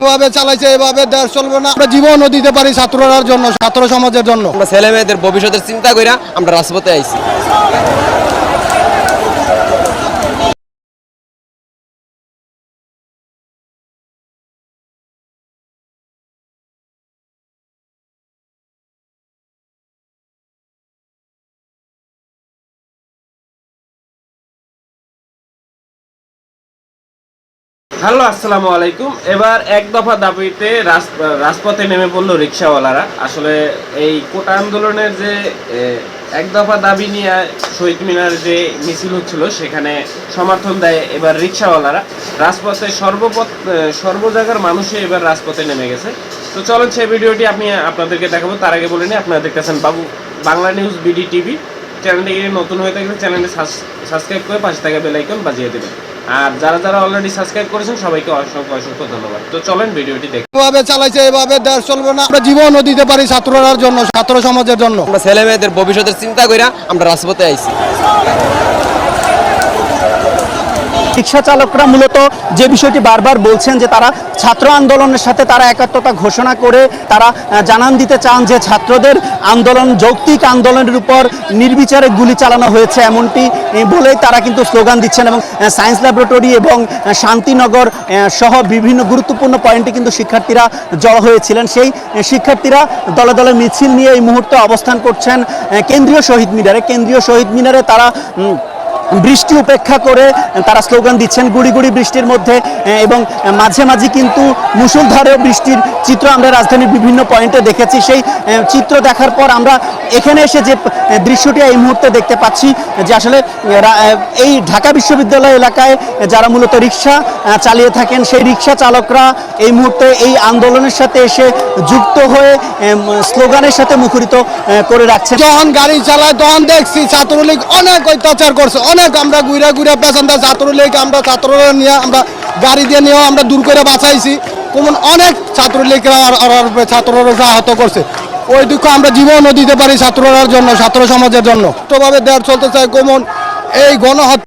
এভাবে চালাইছে, এভাবে দেশ চলবে না। আমরা জীবনও দিতে পারি ছাত্ররার জন্য, ছাত্র সমাজের জন্য। আমরা ছেলে মেয়েদের ভবিষ্যতের চিন্তা করে আমরা রাজপথে আইছি। হ্যালো, আসসালামু আলাইকুম। এবার এক দফা দাবিতে রাজপথে নেমে পড়লো রিক্সাওয়ালারা। আসলে এই কোটা আন্দোলনের যে এক দফা দাবি নিয়ে শহীদ মিনার যে মিছিল হচ্ছিল সেখানে সমর্থন দেয় এবার রিক্সাওয়ালারা। রাজপথে সর্ব জায়গার মানুষই এবার রাজপথে নেমে গেছে। তো চলেন সেই ভিডিওটি আমি আপনাদেরকে দেখাবো। তার আগে বলে নিই, আপনারা দেখতেছেন বাংলা নিউজ বিডি টিভি। চ্যানেলটি নতুন হয়ে থাকলে চ্যানেলটি সাবস্ক্রাইব করে পাশে থাকা বেল আইকন বাজিয়ে দেবেন। আর যারা অলরেডি সাবস্ক্রাইব করেছেন সবাইকে অসংখ্য ধন্যবাদ। তো চলেন ভিডিওটি দেখি। এভাবে চালাইছে, এভাবে দেশ চলবে না। আমরা জীবনও দিতে পারি ছাত্ররার জন্য, ছাত্র সমাজের জন্য। আমরা ছেলে মেয়েদের ভবিষ্যতের চিন্তা করে আমরা রাজপথে আইছি। রিক্সা চালকরা মূলত যে বিষয়টি বারবার বলছেন যে তারা ছাত্র আন্দোলনের সাথে তারা একাত্মতা ঘোষণা করে তারা জানান দিতে চান যে ছাত্রদের আন্দোলন যৌক্তিক আন্দোলনের উপর নির্বিচারে গুলি চালানো হয়েছে, এমনটি বলেই তারা কিন্তু স্লোগান দিচ্ছেন। এবং সায়েন্স ল্যাবরেটরি এবং শান্তিনগর সহ বিভিন্ন গুরুত্বপূর্ণ পয়েন্টে কিন্তু শিক্ষার্থীরা জড়ো হয়েছিলেন। সেই শিক্ষার্থীরা দলে দলে মিছিল নিয়ে এই মুহূর্তে অবস্থান করছেন কেন্দ্রীয় শহীদ মিনারে তারা বৃষ্টি উপেক্ষা করে তারা স্লোগান দিচ্ছেন গুড়ি গুড়ি বৃষ্টির মধ্যে, এবং মাঝে মাঝে কিন্তু মুষলধারে বৃষ্টির চিত্র আমরা রাজধানীর বিভিন্ন পয়েন্টে দেখেছি। সেই চিত্র দেখার পর আমরা এখানে এসে যে দৃশ্যটি এই মুহূর্তে দেখতে পাচ্ছি যে আসলে এই ঢাকা বিশ্ববিদ্যালয় এলাকায় যারা মূলত রিক্সা চালিয়ে থাকেন সেই রিক্সা চালকরা এই মুহূর্তে এই আন্দোলনের সাথে এসে যুক্ত হয়ে স্লোগানের সাথে মুখরিত করে রাখছে। যখন গাড়ি চালায় তখন দেখছি ছাত্রলীগ অনেক অত্যাচার করছে, অনেক। আমরা ঘুরে পেছনটা ছাত্রলীগ, আমরা ছাত্ররা নিয়ে আমরা গাড়ি দিয়ে নিয়েও আমরা দূর করে বাঁচাইছি। কোমন অনেক ছাত্রলীগরা ছাত্ররা আহত করছে। ওই দুঃখ আমরা জীবনও দিতে পারি ছাত্ররার জন্য, ছাত্র সমাজের জন্য। ভাবে দেশ চলতে চায় কোমন এই গণহত্যা